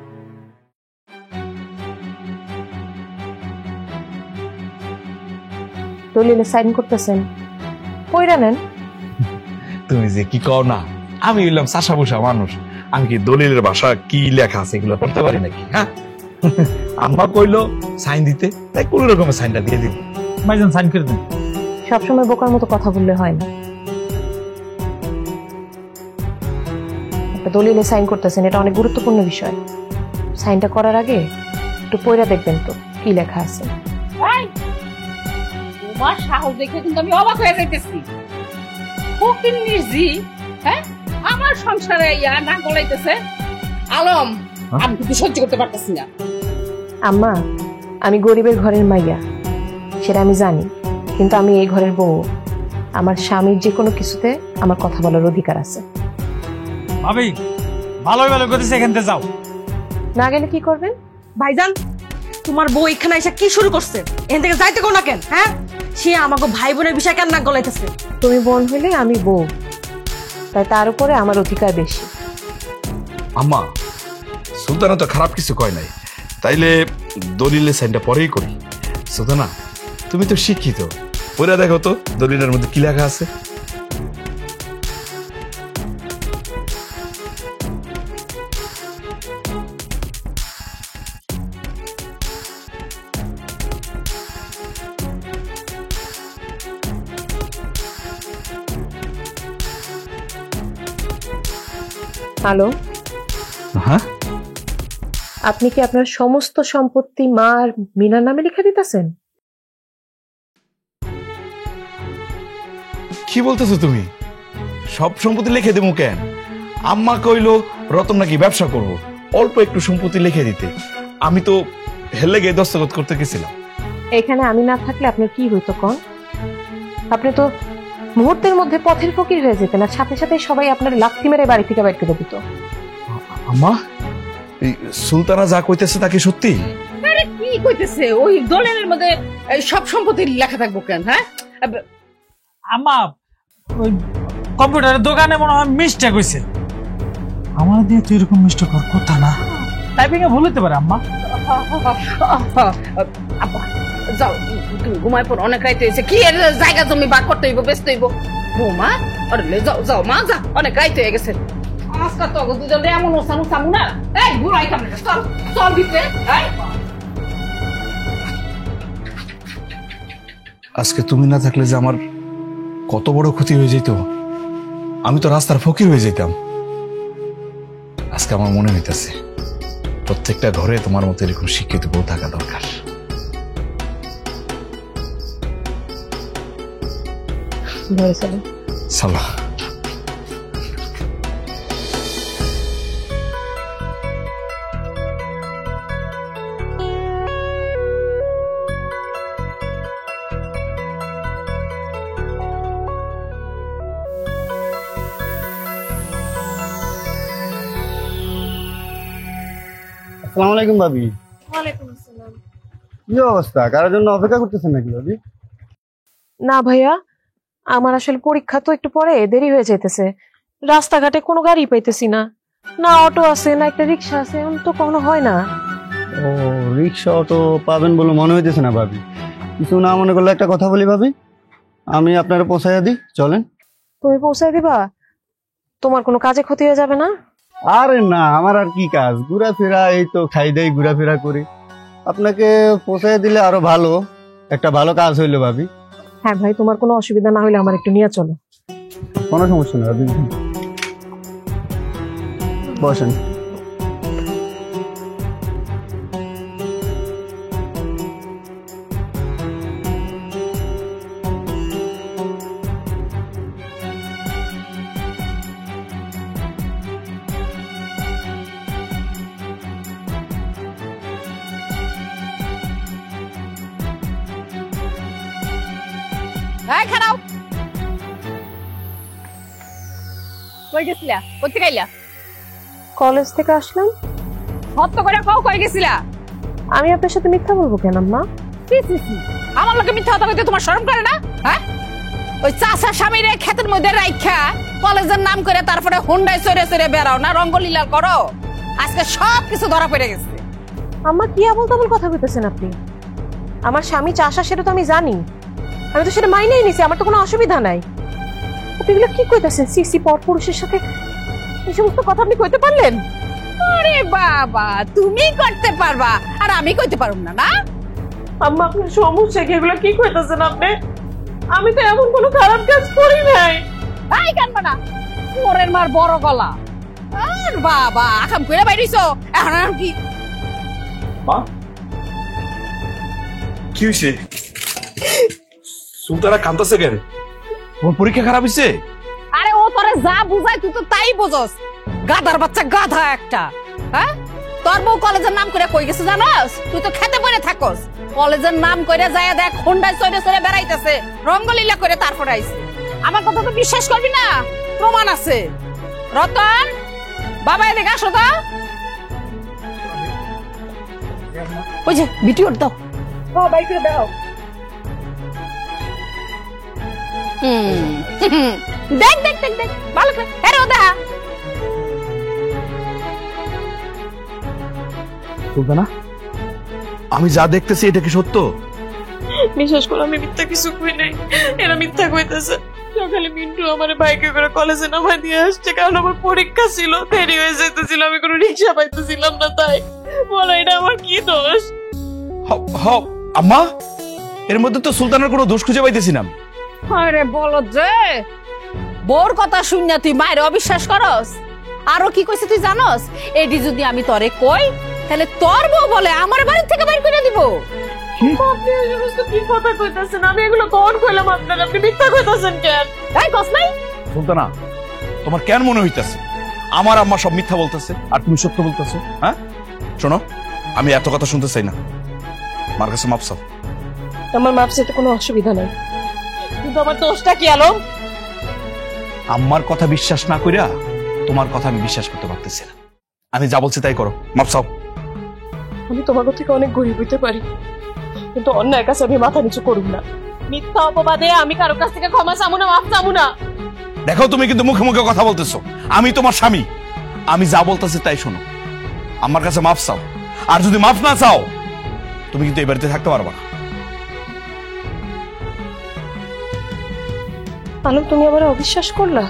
দলিলে সাইন করতেছেন, কইরা নেন। তুমি যে কি কও না, আমি হইলাম চাষা বসা মানুষ, আমি কি দলিলের ভাষা কি লেখা আছে এগুলো পড়তে পারি নাকি? হ্যাঁ, আম্মা কইলো সাইন দিতে, তাই কোন রকমের সাইনটা দিয়ে দিই। ভাইজান সাইন করে দেন। সবসময় বোকার মতো কথা বললে হয় না। একটা দলিলে সাইন করতেছেন, এটা অনেক গুরুত্বপূর্ণ বিষয়। সাইনটা করার আগে একটু পড়া দেখবেন তো কি লেখা আছে। তোমার সাহস দেখে কিন্তু আমি অবাক হয়ে যাইতেছি। ফকির নির্জি, হ্যাঁ, আমার সংসারে ইয়া না গলাইতেছে। আলম, আমি কিন্তু সহ্য করতে পারতেছি না। আম্মা, আমি গরিবের ঘরের মাইয়া, সেটা আমি জানি, কিন্তু আমি এই ঘরের বউ। আমার স্বামীর যে কোনো কিছুতে আমার কথা বলার অধিকার আছে। ভাবি, ভালোই ভালো করেছে, এখান থেকে যাও। না গেলে কি করবেন? ভাইজান, তোমার বউ এখানে এসে কি শুরু করছে? এখান থেকে যাইতে কোন না কেন? হ্যাঁ, সে আমাকে ভাই বোনের বিষয় কেন নাক গলাইতেছে? তুমি বোন হইলে আমি বউ, তাই তার উপরে আমার অধিকার বেশি। আম্মা, সুলতানা তো খারাপ কিছু কয় নাই, তাইলে দলিলে সাইনটা পরেই করি। সুলতানা, তুমি তো শিক্ষিত, পড়ে দেখো তো দলিলের মধ্যে কি লেখা আছে। হ্যালো, হ্যাঁ, আপনি কি আপনার সমস্ত সম্পত্তি মা আর মিনার নামে লিখে দিতেছেন? কি বলতেছো তুমি? সব সম্পত্তি লিখে দেবো কেন? আম্মা কইলো রতন নাকি ব্যবসা করব, অল্প একটু সম্পত্তি লিখে দিতে। আমি তো হেলে গিয়ে দস্তখত করতে গেছিলাম। এখানে আমি না থাকলে আপনার কি হইতো কোন? আপনি তো মুহূর্তের মধ্যে পথের ফকির হয়ে যেতেন, আর সাথে সাথে সবাই আপনার লাথি মেরে বাড়ি থেকে বাইর করে দিত। আম্মা, এই সুলতানা যা কইতেছে তা কি সত্যি? আরে কি কইতেছে? ওই দলিলের মধ্যে সব সম্পত্তি লেখা থাকবো কেন? হ্যাঁ আম্মা, ওই কম্পিউটারের দোকানে মনে হয় মিস্টেক হয়েছে। আমার দিয়ে তো এরকম মিস্টেক হওয়ার কথা না, টাইপিং এ ভুল হতে পারে। আম্মা, আব্বা যাও, তুমি ঘুমায় পড়ো, অনেক রাইতে হয়েছে। কি এর জায়গা জমি ভাগ করতে হইব, বেচতে হইব। বৌমা, আরে যাও যাও মা, যা, অনেক রাইতে হয়ে গেছে। আজকাল তো দুজন এমন ওসামু সামু না, এই ঘুরাই কামড়ে, চল চল ভিতরে। আজকে তুমি না থাকলে যে আমার কত বড় ক্ষতি হয়ে যেত। আমি তো রাস্তার ফকির হয়ে যেতাম। আজকে আমার মনে হইতেছে প্রত্যেকটা ঘরে তোমার মতো এরকম শিক্ষিত বউ থাকা দরকার। ঘরে চলো। চলো। আসসালামু আলাইকুম ভাবি। ওয়ালাইকুম আসসালাম। কি অবস্থা, কারোর জন্য অপেক্ষা করতেছেন নাকি ভাবি? না ভাইয়া, আমার আসলে পরীক্ষা তো একটু পরে, দেরি হয়ে যাইতেছে। রাস্তাঘাটে কোনো গাড়ি পাইতেছি না, না অটো আছে না একটা রিক্সা আছে, এমন তো কোনো হয় না। ও, রিক্সা অটো পাবেন বলে মনে হইতেছে না ভাবি। কিছু না মনে করলে একটা কথা বলি ভাবি, আমি আপনারা পৌঁছাইয়া দিই, চলেন। তুমি পৌঁছায় দিবা? তোমার কোনো কাজে ক্ষতি হয়ে যাবে না? আরে না, আমার আর কি কাজ, ঘোরাফেরা, এই তো খাই দাই ঘোরাফেরা করি। আপনাকে পৌঁছাইয়া দিলে আরো ভালো, একটা ভালো কাজ হইলো ভাবি। হ্যাঁ ভাই, তোমার কোনো অসুবিধা না হলে আমার একটু নিয়ে চলো। কোনো সমস্যা নেই ভাবি, বসেন। এই খারাও, কই গেছিলা? কোথা গাইলা? কলেজ থেকে আসলাম। হত্য করে কই গেছিলা? আমি আপনার সাথে মিথ্যা বলবো কেন আম্মা? আমার লোকে মিথ্যা কথা কইতে তোমার শরম করে না? হ্যাঁ, ওই চাষা স্বামীরে ক্ষেতের মধ্যে রাইখা কলেজের নাম করে তারপরে হুন্ডায় চড়ে চড়ে বেড়াও না, রঙ্গলীলা করো। আজকে সব কিছু ধরা পড়ে গেছে। আম্মা কি আবল তাবল কথা কইতেছেন আপনি? আমার স্বামী চাষা, সেটা তো আমি জানি, আমি তো সেটা মাইনেই নিছি, আমার তো কোনো অসুবিধা নাই। আপনি এগুলো কি কইতেছেন? সিসি পর পুরুষের সাথে এই সমস্ত কথা আপনি কইতে পারলেন? আরে বাবা, তুমি করতে পারবা আর আমি কইতে পারুম না? না আম্মা, আপনার সমস্যা কি? এগুলো কি কইতেছেন আপনি? আমি তো এমন কোনো খারাপ কাজ করি নাই। এই কানবা না, মোরের মার বড় গলা। আর বাবা, আকাম কইরা বাইরিছো এখন আর কি? মা, কি হইছে? সুলতানা কাঁদতেছে কেন? তোমার পরীক্ষা খারাপ হইছে? আরে ও তোরে যা বুঝায় তুই তো তাই বুঝস, গাধার বাচ্চা, গাধা একটা। হ্যাঁ, তোর বউ কলেজের নাম করে কই গেছে জানোস? তুই তো খেতে পড়ে থাকস। কলেজের নাম করে যায় দেখ, হুন্ডায় চড়ে চড়ে বেড়াইতেছে, রঙ্গলীলা করে তারপরে আইছে। আমার কথা তো বিশ্বাস করবি না, প্রমাণ আছে। রতন, বাবা এদিকে আসো তো। ওই যে ভিডিওর দাও, বাইক করে দাও। দেখ দেখ দেখ দেখ ভালো করে, হ্যাঁ ও দেখা। সুলতানা, আমি যা দেখতেছি এটা কি সত্য? বিশ্বাস করো, আমি মিথ্যা কিছু কই নাই, এরা মিথ্যা কইতেছে। সকালে মিন্টু আমার বাইকে করে কলেজে নামাই দিয়ে আসছে, কারণ আমার পরীক্ষা ছিল, দেরি হয়ে যেতেছিল, আমি কোনো রিক্সা পাইতেছিলাম না। তাই বলো, এটা আমার কি দোষ? আম্মা, এর মধ্যে তো সুলতানের কোনো দোষ খুঁজে পাইতেছি না। আরে বলো যে, বোর কথা শুনিয়া তুই মায়ের অবিশ্বাস করস? আরো কি কইছে তুই জানস? এডি যদি আমি তরে কই, তাহলে তোর বউ বলে আমার বাড়ি থেকে বাইর করে দিব। আপনি এই সমস্ত কি কথা কইতাছেন? আমি এগুলো কখন কইলাম আপনার? আপনি মিথ্যা কইতাছেন কেন? এই কস নাই? সুলতানা, তোমার কেন মনে হইতাছে আমার আম্মা সব মিথ্যা বলতেছে আর তুমি সত্য বলতেছো? হ্যাঁ, শোনো, আমি এত কথা শুনতে চাই না। মার কাছে মাপ চাও। আমার মাপ চাইতে কোনো অসুবিধা নাই, কিন্তু আমার দোষটা কি আলম? আম্মার কথা বিশ্বাস না কইরা তোমার কথা আমি বিশ্বাস করতে পারতেছি না। আমি যা বলছি তাই করো, মাপ চাও। আমি তোমার থেকে অনেক গরিব হইতে পারি, কিন্তু অন্যায়ের কাছে আমি মাথা নিচু করব না। মিথ্যা অপবাদে আমি কারো কাছ থেকে ক্ষমা চাবো না, মাফ চাবো না। দেখো, তুমি কিন্তু মুখে মুখে কথা বলতেছো। আমি তোমার স্বামী, আমি যা বলতেছি তাই শোনো। আমার কাছে মাফ চাও, আর যদি মাফ না চাও তুমি কিন্তু এই বাড়িতে থাকতে পারবা না। আলম, তুমি আমার অবিশ্বাস করলা?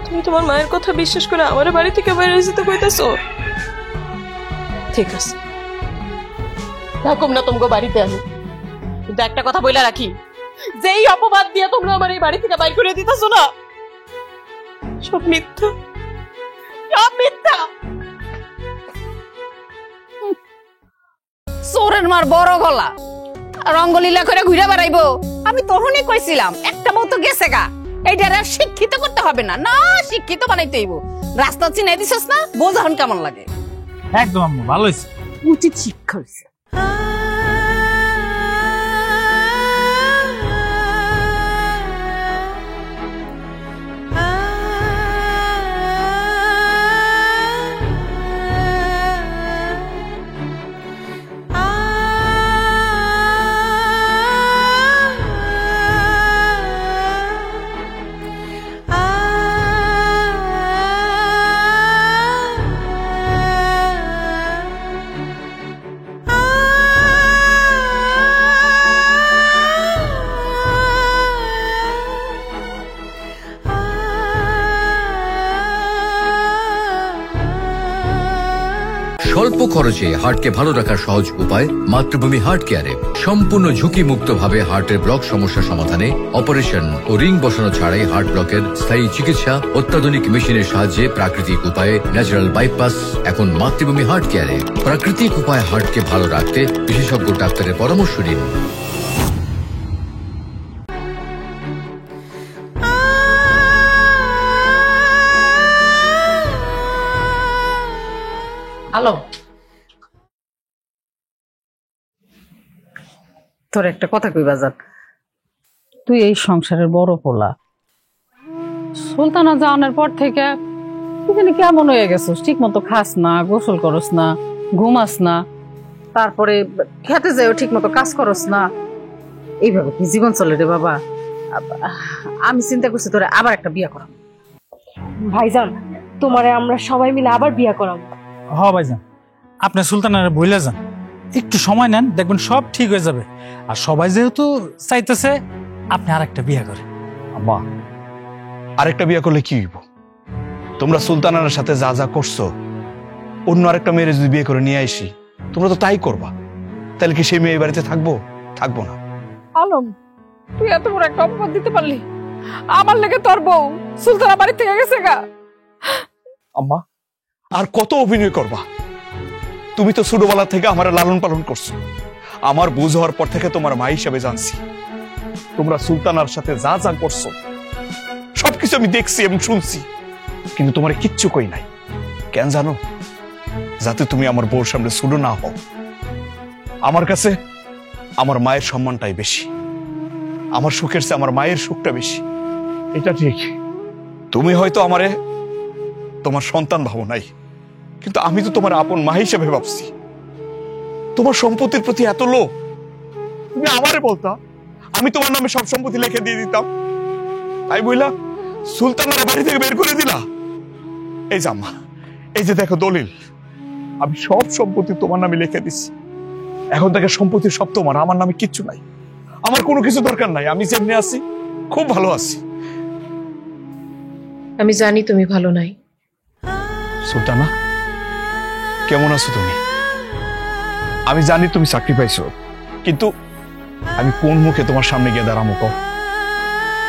তুমি তোমার মায়ের কথা বিশ্বাস করে আমার বাড়ি থেকে বাইরে যেতে কইতাছো? ঠিক আছে, থাকুম না তোমাকে বাড়িতে আমি, কিন্তু একটা কথা বলে রাখি, যেই অপবাদ দিয়ে তোমরা আমার এই বাড়ি থেকে বাইর করে দিতেছো না, সব মিথ্যা, সব মিথ্যা। চোরের মার বড় গলা, রঙ্গলীলা করে ঘুরে বেড়াইবো। আমি তখনই কইছিলাম একটা বউ তো গেছে গা, এইটারে শিক্ষিত করতে হবে না, না শিক্ষিত বানাইতে হইব। রাস্তা চিনাই দিছস না, বোঝান কেমন লাগে। একদম আম্মু, ভালো হয়েছে, উচিত শিক্ষা হইছে। স্বল্প খরচে হার্টকে ভালো রাখার সহজ উপায় মাতৃভূমি হার্ট কেয়ারে। সম্পূর্ণ ঝুঁকি মুক্ত ভাবে হার্টের ব্লক সমস্যা সমাধানে অপারেশন ও রিং বসানো ছাড়াই হার্ট ব্লকের স্থায়ী চিকিৎসা অত্যাধুনিক মেশিনের সাহায্যে প্রাকৃতিক উপায়ে ন্যাচারাল বাইপাস এখন মাতৃভূমি হার্ট কেয়ারে। প্রাকৃতিক উপায়ে হার্টকে ভালো রাখতে বিশেষজ্ঞ ডাক্তারের পরামর্শ নিন। হ্যালো, তোর একটা কথা কইবা যান। তুই এই সংসারের বড় পোলা, সুলতানা জানার পর থেকে তুই জানি কেমন হয়ে গেছিস, ঠিক মতো খাস না, গোসল করস না, ঘুমাস না, তারপরে খেতে যাইও ঠিক মতো কাজ করস না। এইভাবে কি জীবন চলে রে বাবা? আমি চিন্তা করছি তোরে আবার একটা বিয়ে করাম। ভাইজান, তোমারে আমরা সবাই মিলে আবার বিয়া করাবো। হ ভাইজান, আপনি সুলতানারে বইলা যান, একটু সময় নেন, দেখবেন সব ঠিক হয়ে যাবে। আর সবাই যেহেতু চাইতেছে আপনি আর একটা বিয়ে করেন। আম্মা, আরেকটা বিয়ে করলে কি হইব? তোমরা সুলতানার সাথে যা যা করছো, অন্য আরেকটা মেয়ের যদি বিয়ে করে নিয়ে আসি, তোমরা তো তাই করবা। তাহলে কি সেই মেয়ে বাড়িতে থাকবো? থাকবো না। আলম, তুই এত বড় একটা অপবাদ দিতে পারলি? আমার লেগে তোর বউ সুলতানা বাড়ি থেকে গেছে গা। আম্মা, আর কত অভিনয় করবা? তুমি তো ছোটবেলা থেকে আমার লালন পালন করছো। আমার বুঝ হওয়ার পর থেকে তোমার মা হিসাবে জানছি। তোমরা সুলতানার সাথে যা যা করছো সবকিছু আমি দেখছি এবং শুনছি, কিন্তু তোমার কিচ্ছু কই নাই। কেন জানো? যাতে তুমি আমার বউর সামনে ছোট না হও। আমার কাছে আমার মায়ের সম্মানটাই বেশি, আমার সুখের চেয়ে আমার মায়ের সুখটা বেশি। এটা ঠিক, তুমি হয়তো আমারে তোমার সন্তান ভাবো নাই, কিন্তু আমি তো তোমার আপন মা হিসেবে ভাবছি। তোমার সম্পত্তির প্রতি এত লোভ, তুমি আমারে বলতা, আমি তোমার নামে সব সম্পত্তি লিখে দিয়ে দিতাম। তাই বইলা সুলতানার বাড়ি থেকে বের করে দিলা। এই যে আম্মা, এই যে দেখো দলিল, আমি সব সম্পত্তি তোমার নামে লিখে দিছি। এখন থেকে সম্পত্তি সব তোমার, আমার নামে কিচ্ছু নাই। আমার কোনো কিছু দরকার নাই, আমি যেমনি আছি খুব ভালো আছি। আমি জানি তুমি ভালো নাই। সুলতানা, কেমন আছো তুমি? আমি জানি তুমি চাকরি পাইছো, কিন্তু আমি কোন মুখে তোমার সামনে গিয়ে দাঁড়াবো কও?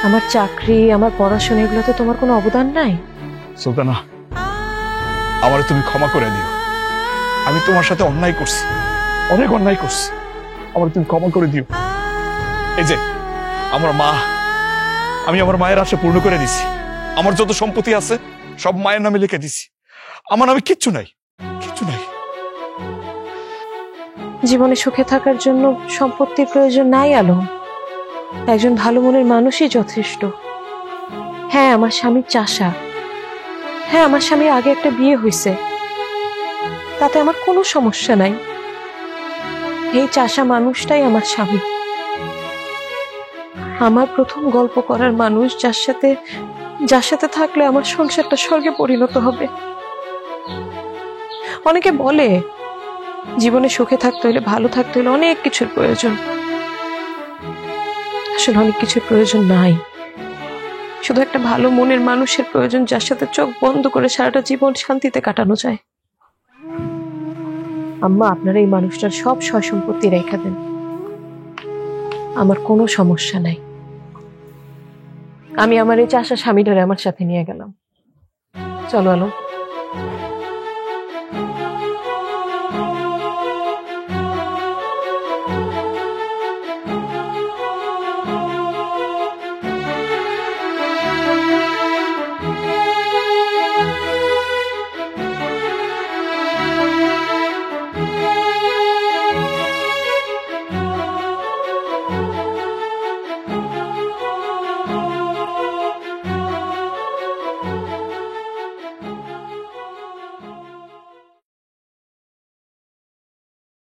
আমার চাকরি, আমার পড়াশোনা, এগুলো তো তোমার কোনো অবদান নাই। সুলতানা, আমার তুমি ক্ষমা করে দিও। আমি তোমার সাথে অন্যায় করছি, অনেক অন্যায় করছি, আমার তুমি ক্ষমা করে দিও। এই যে আমার মা, আমি আমার মায়ের আশা পূর্ণ করে দিছি। আমার যত সম্পত্তি আছে সব মায়ের নামে লিখে দিছি। আমার নামে কিচ্ছু নাই, কিচ্ছু নাই। জীবনে সুখে থাকার জন্য সম্পত্তির প্রয়োজন নাই আলম, একজন ভালো মনের মানুষই যথেষ্ট। হ্যাঁ, আমার স্বামীর চাষা, হ্যাঁ আমার স্বামীর আগে একটা বিয়ে হয়েছে, তাতে আমার কোনো সমস্যা নাই। এই চাষা মানুষটাই আমার স্বামী, আমার প্রথম গল্প করার মানুষ, যার সাথে থাকলে আমার সংসারটা স্বর্গে পরিণত হবে। অনেকে বলে জীবনে সুখে থাকতে হলে, ভালো থাকতে হলে অনেক কিছুর প্রয়োজন। আসলে অনেক কিছুর প্রয়োজন নাই, শুধু একটা ভালো মনের মানুষের প্রয়োজন, যার সাথে চোখ বন্ধ করে সারাটা জীবন শান্তিতে কাটানো যায়। আম্মা, আপনারা এই মানুষটার সব সয় সম্পত্তি রেখা দেন। আমার কোনো সমস্যা নাই। আমি আমার এই চাষা স্বামীটারে আমার সাথে নিয়ে গেলাম। চলো আলো।